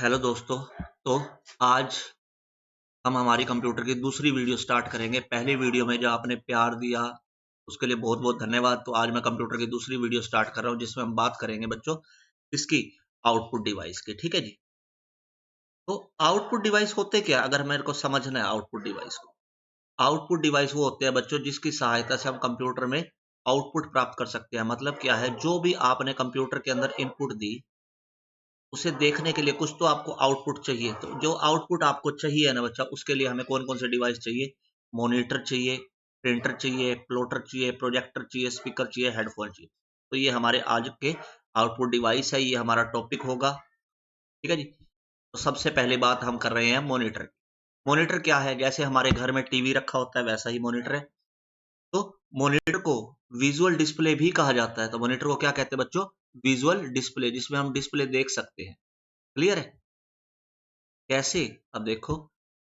Hello दोस्तों। तो आज हम हमारी कंप्यूटर की दूसरी वीडियो स्टार्ट करेंगे। पहली वीडियो में जो आपने प्यार दिया उसके लिए बहुत बहुत धन्यवाद। तो आज मैं कंप्यूटर की दूसरी वीडियो स्टार्ट कर रहा हूं जिसमें हम बात करेंगे बच्चों इसकी आउटपुट डिवाइस की। ठीक है जी। तो आउटपुट डिवाइस होते क्या, अगर मेरे को समझना है आउटपुट डिवाइस को। आउटपुट डिवाइस वो होते हैं बच्चों जिसकी सहायता से हम कंप्यूटर में आउटपुट प्राप्त कर सकते हैं। मतलब क्या है, जो भी आपने कंप्यूटर के अंदर इनपुट दी उसे देखने के लिए कुछ तो आपको आउटपुट चाहिए। तो जो आउटपुट आपको चाहिए ना बच्चा, उसके लिए हमें कौन कौन से डिवाइस चाहिए। मॉनिटर चाहिए, प्रिंटर चाहिए, प्लॉटर चाहिए, प्रोजेक्टर चाहिए, स्पीकर चाहिए, हेडफोन चाहिए। तो ये हमारे आज के आउटपुट डिवाइस है, ये हमारा टॉपिक होगा। ठीक है जी। तो सबसे पहले बात हम कर रहे हैं मॉनिटर। मॉनिटर क्या है, जैसे हमारे घर में टीवी रखा होता है वैसा ही मॉनिटर है। तो मॉनिटर को विजुअल डिस्प्ले भी कहा जाता है। तो मॉनिटर को क्या कहते हैं बच्चों, विजुअल डिस्प्ले, जिसमें हम डिस्प्ले देख सकते हैं। क्लियर है। कैसे, अब देखो,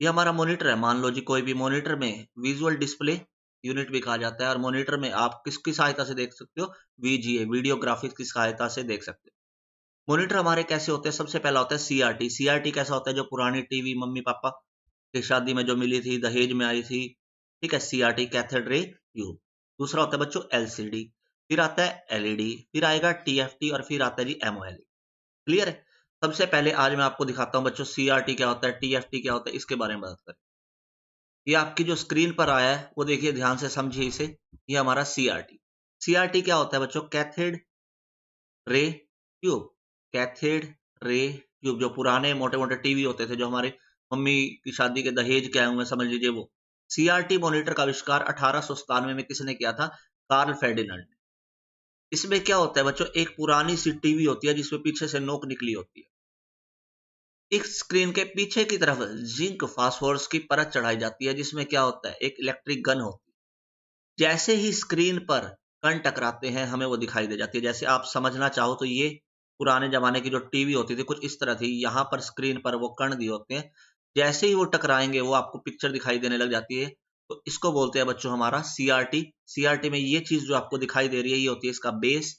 ये हमारा मॉनिटर है। मान लो जी कोई भी मॉनिटर में विजुअल डिस्प्ले यूनिट भी कहा जाता है। और मॉनिटर में आप किसकी सहायता से देख सकते हो, वीजीए, वीडियो ग्राफिक्स की सहायता से देख सकते हो। मॉनिटर हमारे कैसे होते हैं, सबसे पहला होता है सीआरटी। सीआरटी कैसा होता है, जो पुरानी टीवी मम्मी पापा की शादी में जो मिली थी, दहेज में आई थी। ठीक है, सीआरटी, कैथोड रे ट्यूब। दूसरा होता है बच्चों एलसीडी, फिर आता है एलईडी, फिर आएगा टीएफटी और फिर आता है जी एमओएलई। क्लियर है। सबसे पहले आज मैं आपको दिखाता हूं बच्चों सीआरटी क्या होता है, टीएफटी क्या होता है, इसके बारे में बात करें। ये आपकी जो स्क्रीन पर आया है वो देखिए, ध्यान से समझिए इसे। ये हमारा सीआरटी। सीआरटी क्या होता है बच्चों, cathode ray tube. Cathode ray tube, जो पुराने मोटे मोटे टीवी होते थे, जो हमारे मम्मी की शादी के दहेज के आए हुए समझ लीजिए वो। सीआरटी मॉनिटर का आविष्कार 1897 में किसने किया था, कार्ल फेर्डिनंड। इसमें क्या होता है बच्चों, एक पुरानी सी टीवी होती है जिसमें पीछे से नोक निकली होती है। इस स्क्रीन के पीछे की तरफ जिंक फास्फोरस की परत चढ़ाई जाती है, जिसमें क्या होता है, एक इलेक्ट्रिक गन होती है। जैसे ही स्क्रीन पर कण टकराते हैं हमें वो दिखाई दे जाती है। जैसे आप समझना चाहो तो ये पुराने जमाने की जो टीवी होती थी कुछ इस तरह थी। यहाँ पर स्क्रीन पर वो कण दिए होते हैं, जैसे ही वो टकराएंगे वो आपको पिक्चर दिखाई देने लग जाती है। तो इसको बोलते हैं बच्चों हमारा सीआरटी। सीआरटी में ये चीज जो आपको दिखाई दे रही है ये होती है इसका बेस।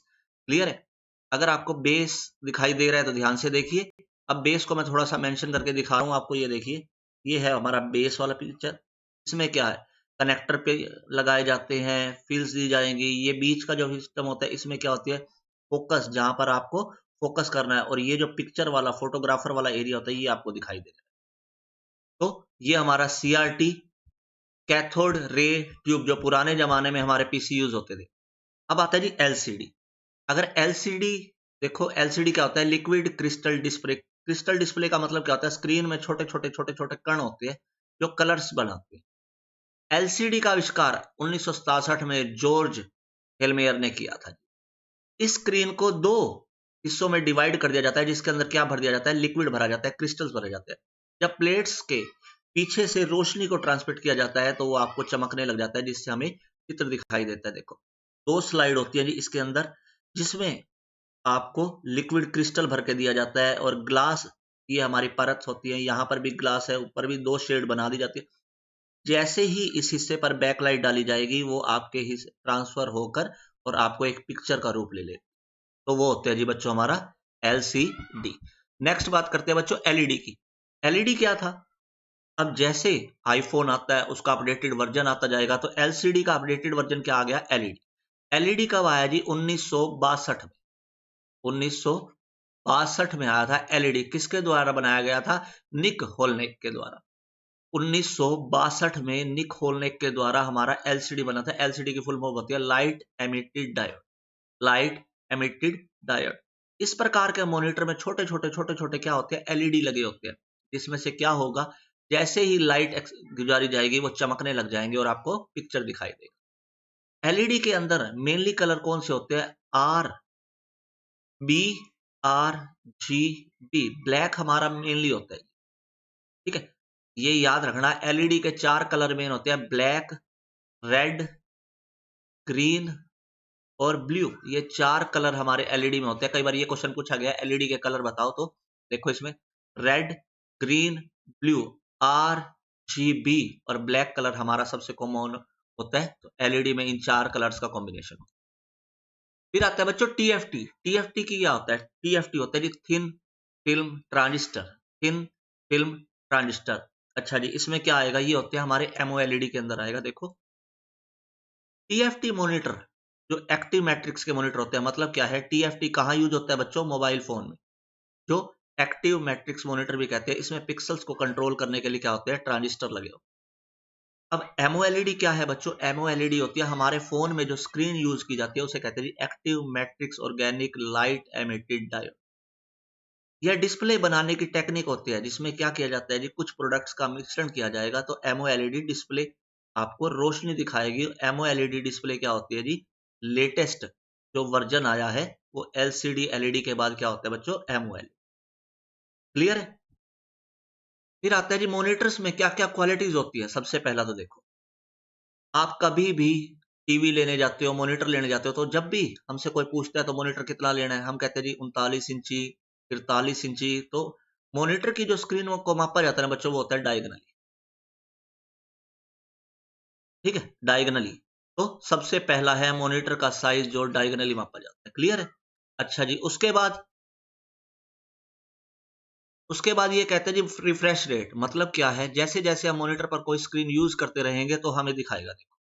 क्लियर है। अगर आपको बेस दिखाई दे रहा है तो ध्यान से देखिए। अब बेस को मैं थोड़ा सा मेंशन करके दिखा रहा हूँ आपको। ये देखिए, ये है हमारा बेस वाला पिक्चर। इसमें क्या है, कनेक्टर पे लगाए जाते हैं, फील्ड्स दी जाएंगी। ये बीच का जो सिस्टम होता है इसमें क्या होती है, फोकस, जहां पर आपको फोकस करना है। और ये जो पिक्चर वाला फोटोग्राफर वाला एरिया होता है ये आपको दिखाई देगा। तो ये हमारा सीआरटी, कैथोड रे ट्यूब, जो पुराने जमाने में हमारे पीसी यूज होते थे। अब आता है जी एलसीडी। अगर एलसीडी देखो, एलसीडी क्या होता है, liquid crystal display. Crystal display का मतलब क्या होता है, स्क्रीन में छोटे छोटे छोटे छोटे कण होते हैं जो कलर्स बनाते हैं। एलसीडी का आविष्कार 1967 में जॉर्ज हेलमेयर ने किया था। इस स्क्रीन को दो हिस्सों में डिवाइड कर दिया जाता है, जिसके अंदर क्या भर दिया जाता है, लिक्विड भरा जाता है, क्रिस्टल्स भरे जाते हैं। जब प्लेट्स के पीछे से रोशनी को ट्रांसमिट किया जाता है तो वो आपको चमकने लग जाता है, जिससे हमें चित्र दिखाई देता है। देखो, दो स्लाइड होती है जी इसके अंदर, जिसमें आपको लिक्विड क्रिस्टल भर के दिया जाता है और ग्लास, ये हमारी परत होती है, यहाँ पर भी ग्लास है, ऊपर भी दो शेड बना दी जाती है। जैसे ही इस हिस्से पर बैकलाइट डाली जाएगी वो आपके हिस्से ट्रांसफर होकर और आपको एक पिक्चर का रूप ले ले। तो वो होते हैं जी बच्चों हमारा एलसीडी। नेक्स्ट बात करते हैं बच्चों एलईडी की। एलईडी क्या था, अब जैसे आईफोन आता है उसका अपडेटेड वर्जन आता जाएगा, तो एलसीडी का अपडेटेड वर्जन क्या आ गया, एलईडी। एलईडी कब आया जी, 1962 में। 1962 में आया था एलईडी। किसके द्वारा बनाया गया था, निक होलनेक के द्वारा। 1962 में निक होलनेक के द्वारा हमारा एलसीडी बना था। एलसीडी की फुल फॉर्म होती है light emitted diode. Light emitted diode. इस प्रकार के मॉनिटर में छोटे छोटे छोटे छोटे क्या होते हैं, एलईडी लगे होते हैं, जिसमें से क्या होगा, जैसे ही लाइट गुजारी जाएगी वो चमकने लग जाएंगे और आपको पिक्चर दिखाई देगा। एलईडी के अंदर मेनली कलर कौन से होते हैं, R B, R G B. Black हमारा मेनली होता है। ठीक है, ये याद रखना, एलईडी के 4 कलर मेन होते हैं, ब्लैक, रेड, ग्रीन और ब्लू। ये 4 कलर हमारे एलईडी में होते हैं। कई बार ये क्वेश्चन पूछा गया एलईडी के कलर बताओ, तो देखो इसमें red, green, blue, R G B और ब्लैक कलर हमारा सबसे कॉमन होता है। तो एलईडी में इन 4 कलर्स का कॉम्बिनेशन होता है। फिर आता है बच्चों टीएफटी। टीएफटी की क्या होता है, टीएफटी होता है जी thin film, transistor, thin film, transistor. अच्छा जी, इसमें क्या आएगा, ये होते हैं हमारे एमओएलईडी के अंदर आएगा। देखो टीएफटी मॉनिटर, जो एक्टिव मैट्रिक्स के मॉनिटर होते हैं, मतलब क्या है, टीएफटी कहाँ यूज होता है बच्चों, मोबाइल फोन में, जो एक्टिव मैट्रिक्स मॉनिटर भी कहते हैं। इसमें पिक्सल्स को कंट्रोल करने के लिए क्या होते हैं, ट्रांजिस्टर लगे होते हैं। अब एमओएलईडी क्या है बच्चों, एमओएलईडी होती है हमारे फोन में जो स्क्रीन यूज की जाती है, उसे कहते हैं जी active matrix organic light emitted diode. यह डिस्प्ले बनाने की टेक्निक होती है, जिसमें क्या किया जाता है जी, कुछ प्रोडक्ट्स का मिश्रण किया जाएगा तो एमओएलईडी डिस्प्ले आपको रोशनी दिखाएगी। एमओएलईडी डिस्प्ले क्या होती है जी, लेटेस्ट जो वर्जन आया है वो एलसीडी एलईडी के बाद क्या होता है बच्चों, एमओएलईडी। क्लियर है। फिर आता है जी मॉनिटर्स में क्या क्या क्वालिटीज होती है। सबसे पहला तो देखो, आप कभी भी टीवी लेने जाते हो, मॉनिटर लेने जाते हो, तो जब भी हमसे कोई पूछता है तो मॉनिटर कितना लेना है, हम कहते हैं जी 39 इंची, 43 इंची। तो मॉनिटर की जो स्क्रीन को मापा जाता है ना बच्चों, वो होता है डायगनली। ठीक है, डायगनली। तो सबसे पहला है मॉनिटर का साइज जो डायगनली मापा जाता है। क्लियर है। अच्छा जी, उसके बाद ये कहते हैं जी रिफ्रेश रेट, मतलब क्या है, जैसे जैसे हम मॉनिटर पर कोई स्क्रीन यूज करते रहेंगे तो हमें दिखाएगा। देखो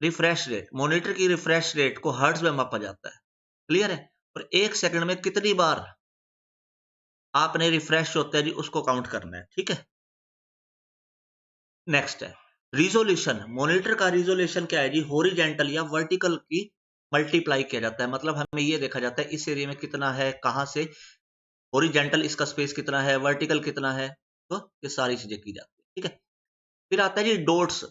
रिफ्रेश रेट, मॉनिटर की रिफ्रेश रेट को हर्ट्ज में मापा जाता है। क्लियर है। और 1 सेकंड में कितनी बार आपने रिफ्रेश होता है जी, उसको काउंट करना है। ठीक है। नेक्स्ट है रिजोल्यूशन। मॉनिटर का रिजोल्यूशन क्या है जी, हॉरिजॉन्टल या वर्टिकल की मल्टीप्लाई किया जाता है। मतलब हमें ये देखा जाता है इस एरिया में कितना है, कहां से हॉरिजॉन्टल इसका स्पेस कितना है, वर्टिकल कितना है, तो ये सारी चीजें की जाती है। ठीक है। फिर आता है जी डॉट्स।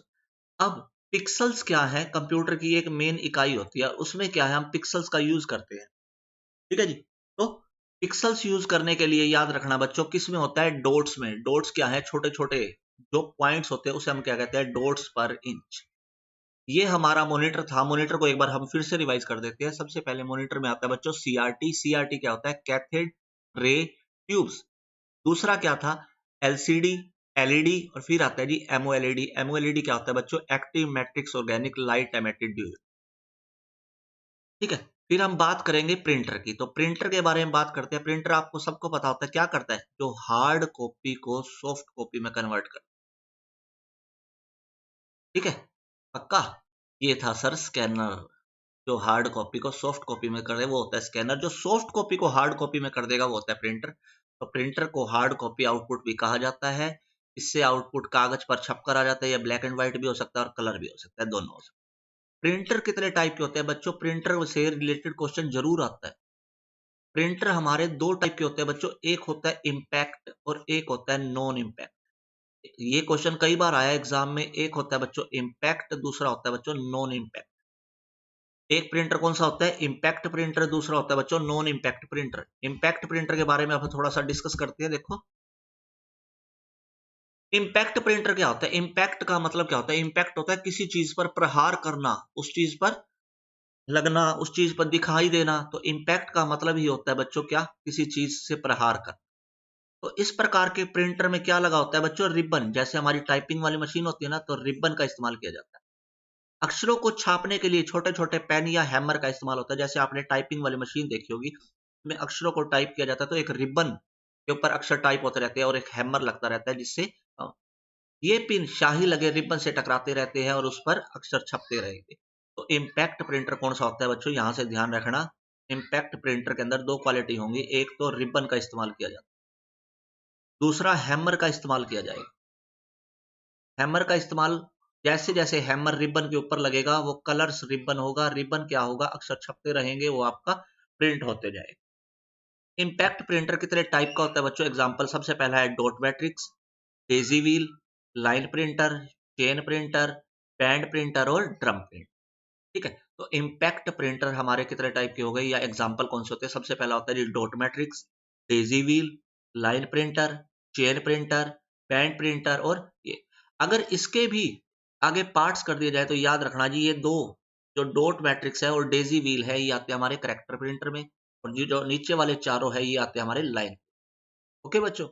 अब पिक्सल्स क्या है, कंप्यूटर की एक मेन इकाई होती है, उसमें क्या है, हम पिक्सल्स का यूज करते हैं। ठीक है जी। तो पिक्सल्स यूज करने के लिए याद रखना बच्चों, किस में होता है, डॉट्स में। डॉट्स क्या है, छोटे छोटे जो पॉइंट्स होते हैं उसे हम क्या कहते हैं, डॉट्स पर इंच। ये हमारा मॉनिटर था। मॉनिटर को एक बार हम फिर से रिवाइज कर देते हैं। सबसे पहले मॉनिटर में आता है बच्चों सीआरटी। सीआरटी क्या होता है, कैथोड रे ट्यूब्स। दूसरा क्या था, एलसीडी एलईडी। और फिर आता है जी एमओएलईडी। एमओएलईडी क्या होता है बच्चों, active matrix organic light emitted diodes. ठीक है। फिर हम बात करेंगे प्रिंटर की। तो प्रिंटर के बारे में बात करते हैं। प्रिंटर आपको सबको पता होता है क्या करता है, जो हार्ड कॉपी को सॉफ्ट कॉपी में कन्वर्ट करता है। ठीक है, पक्का। ये था सर स्कैनर, जो हार्ड कॉपी को सॉफ्ट कॉपी में कर दे वो होता है स्कैनर। जो सॉफ्ट कॉपी को हार्ड कॉपी में कर देगा वो होता है प्रिंटर। तो प्रिंटर को हार्ड कॉपी आउटपुट भी कहा जाता है। इससे आउटपुट कागज पर छपकर आ जाता है, या ब्लैक एंड व्हाइट भी हो सकता है और कलर भी हो सकता है, दोनों हो सकता है। प्रिंटर कितने टाइप के होते हैं बच्चों, प्रिंटर से रिलेटेड क्वेश्चन जरूर आता है। प्रिंटर हमारे दो टाइप के होते हैं बच्चों, एक होता है इम्पैक्ट और एक होता है नॉन इम्पैक्ट। ये क्वेश्चन कई बार आया एग्जाम में। एक होता है बच्चों इम्पैक्ट, दूसरा होता है बच्चों नॉन इम्पैक्ट। एक प्रिंटर कौन सा होता है, इम्पैक्ट प्रिंटर। दूसरा होता है बच्चों non impact printer. Impact printer के बारे में अब थोड़ा सा डिस्कस करते हैं। देखो इम्पैक्ट प्रिंटर क्या होता है, इम्पैक्ट का मतलब क्या होता है, इम्पैक्ट होता है किसी चीज पर प्रहार करना, उस चीज पर लगना, उस चीज पर दिखाई देना। तो इम्पैक्ट का मतलब ही होता है बच्चों क्या, किसी चीज से प्रहार कर। तो इस प्रकार के प्रिंटर में क्या लगा होता है बच्चों, रिबन। जैसे हमारी टाइपिंग वाली मशीन होती है ना, तो रिबन का इस्तेमाल किया जाता है। अक्षरों को छापने के लिए छोटे छोटे पेन या हैमर का इस्तेमाल होता है। जैसे आपने टाइपिंग वाली मशीन देखी होगी, में अक्षरों को टाइप किया जाता है, तो एक रिबन के ऊपर अक्षर टाइप होते रहते हैं और एक हैमर लगता रहता है, जिससे ये पिन शाही लगे रिबन से टकराते रहते हैं और उस पर अक्षर छपते रहेंगे। तो इम्पैक्ट प्रिंटर कौन सा होता है बच्चों, यहां से ध्यान रखना। इम्पैक्ट प्रिंटर के अंदर दो क्वालिटी होंगी, एक तो रिबन का इस्तेमाल किया जाता है, दूसरा हैमर का इस्तेमाल किया जाएगा। हैमर का इस्तेमाल, जैसे जैसे हैमर रिबन के ऊपर लगेगा वो कलर्स रिबन होगा, रिबन क्या होगा, अक्षर छपते रहेंगे, वो आपका प्रिंट होते जाएगा। इम्पैक्ट प्रिंटर कितने टाइप का होता है बच्चों, एग्जांपल सबसे पहला है dot matrix, daisy wheel, line printer, chain printer, band printer और ड्रम प्रिंटर। ठीक है। तो इम्पैक्ट प्रिंटर हमारे कितने टाइप के हो गए, या एग्जांपल कौन से होते हैं, सबसे पहला होता है जी dot matrix, daisy wheel, line printer, chain printer, band printer. और ये अगर इसके भी आगे पार्ट्स कर दिए जाए तो याद रखना जी, ये दो जो डॉट मैट्रिक्स है और डेजी व्हील है, ये आते हैं हमारे करेक्टर प्रिंटर में। और ये जो नीचे वाले चारों है, ये आते हैं हमारे लाइन। ओके बच्चों।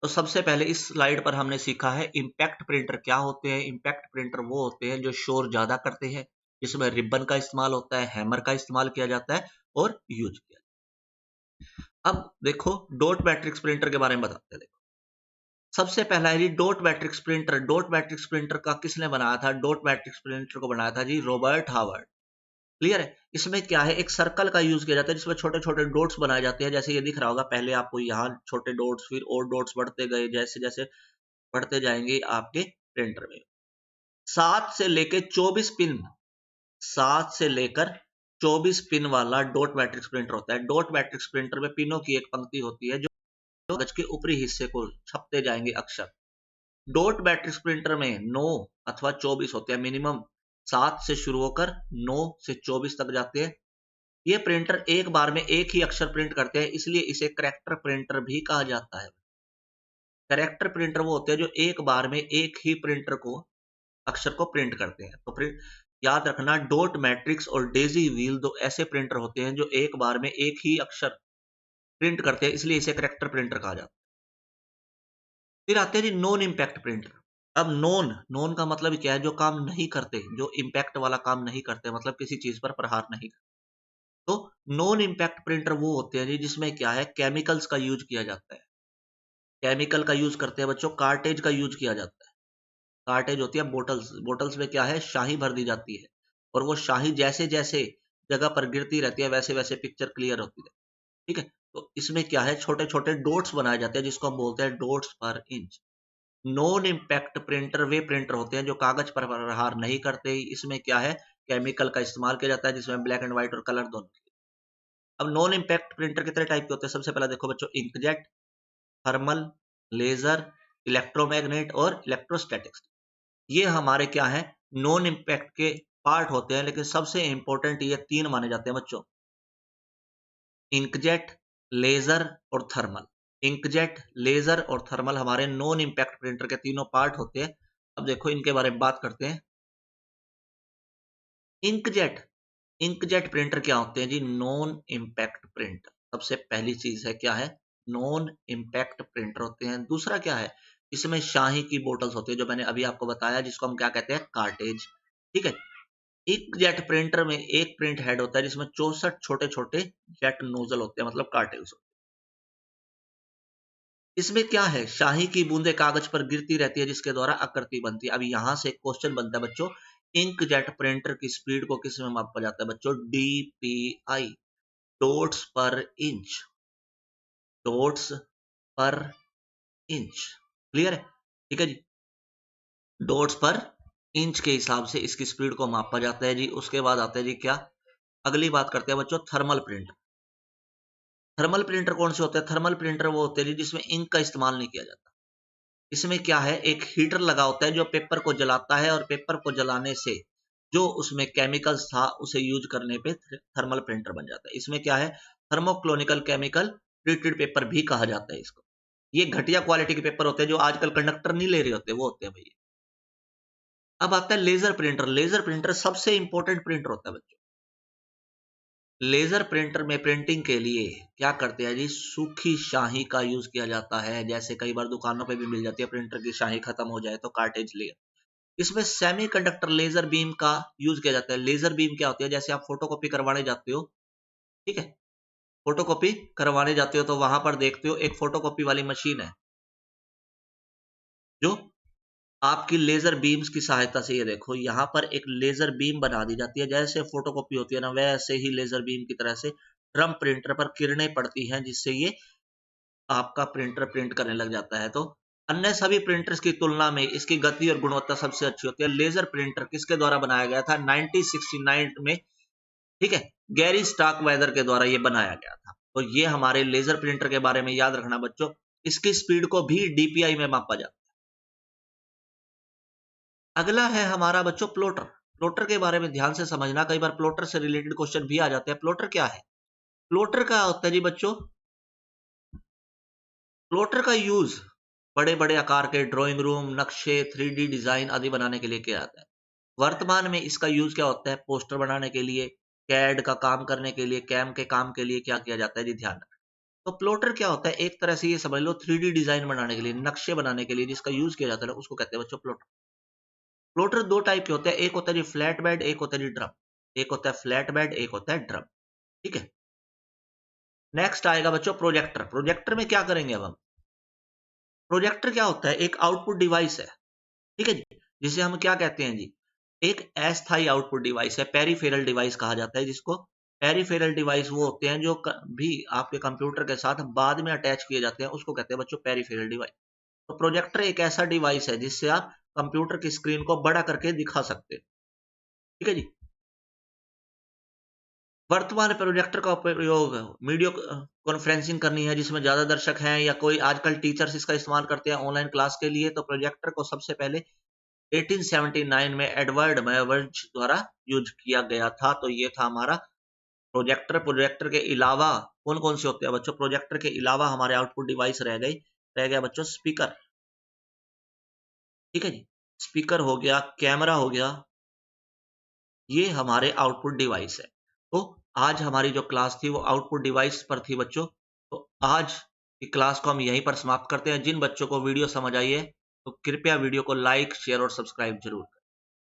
तो सबसे पहले इस स्लाइड पर हमने सीखा है इम्पैक्ट प्रिंटर क्या होते हैं। इम्पैक्ट प्रिंटर वो होते हैं जो शोर ज्यादा करते हैं, जिसमें रिबन का इस्तेमाल होता है, हैमर का इस्तेमाल किया जाता है और यूज किया जाता है। अब देखो डॉट मैट्रिक्स प्रिंटर के बारे में बताते हैं। देखो सबसे पहला है जी dot matrix printer. Dot matrix printer का किसने बनाया था? डॉट मैट्रिक्स प्रिंटर को बनाया था जी रॉबर्ट हावर्ड। क्लियर है? इसमें क्या है, एक सर्कल का यूज किया जाता है जिसमें छोटे छोटे डॉट्स बनाए जाते हैं। जैसे ये दिख रहा होगा, पहले आपको यहाँ छोटे डॉट्स, फिर और डॉट्स बढ़ते गए, जैसे जैसे बढ़ते जाएंगे आपके प्रिंटर में। 7 से लेके 24 पिन, 7 से लेकर 24 पिन वाला डॉट मैट्रिक्स प्रिंटर होता है। डॉट मैट्रिक्स प्रिंटर में पिनों की एक पंक्ति होती है जो कागज के ऊपरी हिस्से को छपते जाएंगे अक्षर। डॉट मैट्रिक्स प्रिंटर में 9 अथवा 24 होते हैं, मिनिमम 7 से शुरू होकर 9 से 24 तक जाते हैं। ये प्रिंटर एक बार में एक ही अक्षर प्रिंट करते हैं, इसलिए इसे करैक्टर प्रिंटर भी कहा जाता है। करैक्टर प्रिंटर वो होते हैं जो एक बार में एक ही प्रिंटर को अक्षर को प्रिंट करते हैं। तो प्रिंट याद रखना, डॉट मैट्रिक्स और डेजी व्हील दो ऐसे प्रिंटर होते हैं जो एक बार में एक ही अक्षर प्रिंट करते हैं, इसलिए इसे करैक्टर प्रिंटर कहा जाता है। फिर आते हैं जी नॉन इम्पैक्ट प्रिंटर। अब नॉन नॉन का मतलब क्या है? जो काम नहीं करते, जो इम्पैक्ट वाला काम नहीं करते, मतलब किसी चीज पर प्रहार नहीं करते। तो नॉन इम्पैक्ट प्रिंटर वो होते हैं जी जिसमें क्या है, केमिकल्स का यूज किया जाता है। केमिकल का यूज करते हैं बच्चों, कार्टेज का यूज किया जाता है। कार्टेज होती है बोटल्स, बोटल्स में क्या है, शाही भर दी जाती है, और वो शाही जैसे जैसे जगह पर गिरती रहती है वैसे वैसे पिक्चर क्लियर होती है। ठीक है? तो इसमें क्या है, छोटे छोटे डॉट्स बनाए जाते हैं जिसको हम बोलते हैं डॉट्स पर इंच। नॉन इम्पैक्ट प्रिंटर वे प्रिंटर होते हैं जो कागज पर प्रहार नहीं करते। इसमें क्या है, केमिकल का इस्तेमाल किया जाता है जिसमें ब्लैक एंड व्हाइट और कलर दोनों। अब नॉन इम्पैक्ट प्रिंटर कितने टाइप के होते हैं? सबसे पहला देखो बच्चों, इंकजेट, थर्मल, लेजर, इलेक्ट्रोमैग्नेट और इलेक्ट्रोस्टैटिक्स। ये हमारे क्या है, नॉन इम्पैक्ट के पार्ट होते हैं, लेकिन सबसे इंपॉर्टेंट ये 3 माने जाते हैं बच्चों, इंकजेट, लेजर और थर्मल। इंकजेट, लेजर और थर्मल हमारे नॉन इम्पैक्ट प्रिंटर के तीनों पार्ट होते हैं। अब देखो इनके बारे में बात करते हैं। इंकजेट, इंकजेट प्रिंटर क्या होते हैं जी? Non impact printer. सबसे पहली चीज है क्या है, नॉन इम्पैक्ट प्रिंटर होते हैं। दूसरा क्या है, इसमें शाही की बोटल्स होती है जो मैंने अभी आपको बताया, जिसको हम क्या कहते हैं, कार्टेज। ठीक है? इंकजेट प्रिंटर में एक प्रिंट हेड होता है जिसमें 64 छोटे छोटे जेट नोजल होते हैं, मतलब कार्टेज। इसमें क्या है, शाही की बूंदें कागज पर गिरती रहती है जिसके द्वारा आकृति बनती है। अब यहां से एक क्वेश्चन बनता है बच्चों, इंकजेट प्रिंटर की स्पीड को किस में मापा जाता है बच्चों? डीपीआई, डॉट्स पर इंच, डॉट्स पर इंच। क्लियर है? ठीक है जी, डॉट्स पर इंच के हिसाब से इसकी स्पीड को मापा जाता है जी। उसके बाद आता है जी क्या, अगली बात करते हैं बच्चों, थर्मल प्रिंटर। थर्मल प्रिंटर कौन से होते हैं? थर्मल प्रिंटर वो होते हैं जी जिसमें इंक का इस्तेमाल नहीं किया जाता। इसमें क्या है, एक हीटर लगा होता है जो पेपर को जलाता है, और पेपर को जलाने से जो उसमें केमिकल्स था उसे यूज करने पे थर्मल प्रिंटर बन जाता है। इसमें क्या है, थर्मोक्लोनिकल केमिकल ट्रीटेड पेपर भी कहा जाता है इसको। ये घटिया क्वालिटी के पेपर होते हैं जो आजकल कंडक्टर नहीं ले रहे होते, वो होते हैं भैया। अब आता है लेजर प्रिंटर। लेजर प्रिंटर सबसे इंपॉर्टेंट प्रिंटर होता है बच्चों। लेजर प्रिंटर में प्रिंटिंग के लिए क्या करते हैं जी, सूखी शाही का यूज किया जाता है। जैसे कई बार दुकानों पे भी मिल जाती है, प्रिंटर की शाही खत्म हो जाए तो कार्टेज ले। इसमें सेमीकंडक्टर लेजर बीम का यूज किया जाता है। लेजर बीम क्या होती है, जैसे आप फोटोकॉपी करवाने जाते हो, ठीक है, फोटोकॉपी करवाने जाते हो तो वहां पर देखते हो एक फोटोकॉपी वाली मशीन है जो आपकी लेजर बीम्स की सहायता से, ये देखो यहाँ पर एक लेजर बीम बना दी जाती है। जैसे फोटोकॉपी होती है ना, वैसे ही लेजर बीम की तरह से ड्रम प्रिंटर पर किरणें पड़ती हैं जिससे ये आपका प्रिंटर प्रिंट करने लग जाता है। तो अन्य सभी प्रिंटर्स की तुलना में इसकी गति और गुणवत्ता सबसे अच्छी होती है। लेजर प्रिंटर किसके द्वारा बनाया गया था? 1969 में, ठीक है, गैरी स्टॉक वेदर के द्वारा ये बनाया गया था। तो ये हमारे लेजर प्रिंटर के बारे में याद रखना बच्चों। इसकी स्पीड को भी डीपीआई में मापा जाता है। अगला है हमारा बच्चों प्लॉटर। प्लॉटर के बारे में ध्यान से समझना, कई बार प्लॉटर से रिलेटेड क्वेश्चन भी आ जाते हैं। प्लॉटर क्या है? प्लॉटर का होता है जी बच्चों, प्लॉटर का यूज बड़े बड़े आकार के ड्राइंग रूम नक्शे, 3D डिजाइन आदि बनाने के लिए किया जाता है। वर्तमान में इसका यूज क्या होता है? पोस्टर बनाने के लिए, कैड का काम करने के लिए, कैम के काम के लिए क्या किया जाता है जी, ध्यान रखना। तो प्लॉटर क्या होता है? एक तरह से ये समझ लो 3D डिजाइन बनाने के लिए, नक्शे बनाने के लिए जिसका यूज किया जाता है उसको कहते हैं बच्चों प्लॉटर। प्लॉटर दो टाइप के होते हैं, एक होता है जी फ्लैट बेड, एक होता है जी ड्रम। एक होता है फ्लैट बेड, एक होता है ड्रम। ठीक है? नेक्स्ट आएगा बच्चों प्रोजेक्टर। प्रोजेक्टर में क्या करेंगे अब हम? प्रोजेक्टर क्या होता है? एक आउटपुट डिवाइस है, ठीक है जी, जिसे हम क्या कहते हैं जी, एक अस्थायी आउटपुट डिवाइस है, पेरिफेरल डिवाइस कहा जाता है जिसको। पेरिफेरल डिवाइस वो होते हैं जो भी आपके कंप्यूटर के साथ बाद में अटैच किए जाते हैं, उसको कहते हैं बच्चों पेरिफेरल डिवाइस। तो प्रोजेक्टर एक ऐसा डिवाइस है जिससे आप कंप्यूटर की स्क्रीन को बड़ा करके दिखा सकते हैं, ठीक है जी। वर्तमान प्रोजेक्टर का उपयोग वीडियो कॉन्फ्रेंसिंग करनी है जिसमें ज्यादा दर्शक हैं, या कोई आजकल टीचर्स इसका इस्तेमाल करते हैं ऑनलाइन क्लास के लिए, तो प्रोजेक्टर को सबसे पहले 1879 में एडवर्ड मेयरबर्ज द्वारा यूज किया गया था। तो ये था हमारा प्रोजेक्टर। प्रोजेक्टर के अलावा कौन कौन से होते हैं बच्चों? प्रोजेक्टर के अलावा हमारे आउटपुट डिवाइस रह गया बच्चों स्पीकर, ठीक है जी। स्पीकर हो गया, कैमरा हो गया, ये हमारे आउटपुट डिवाइस है। तो आज हमारी जो क्लास थी वो आउटपुट डिवाइस पर थी बच्चों। तो आज की क्लास को हम यहीं पर समाप्त करते हैं। जिन बच्चों को वीडियो समझ आई है तो कृपया वीडियो को लाइक, शेयर और सब्सक्राइब जरूर करें।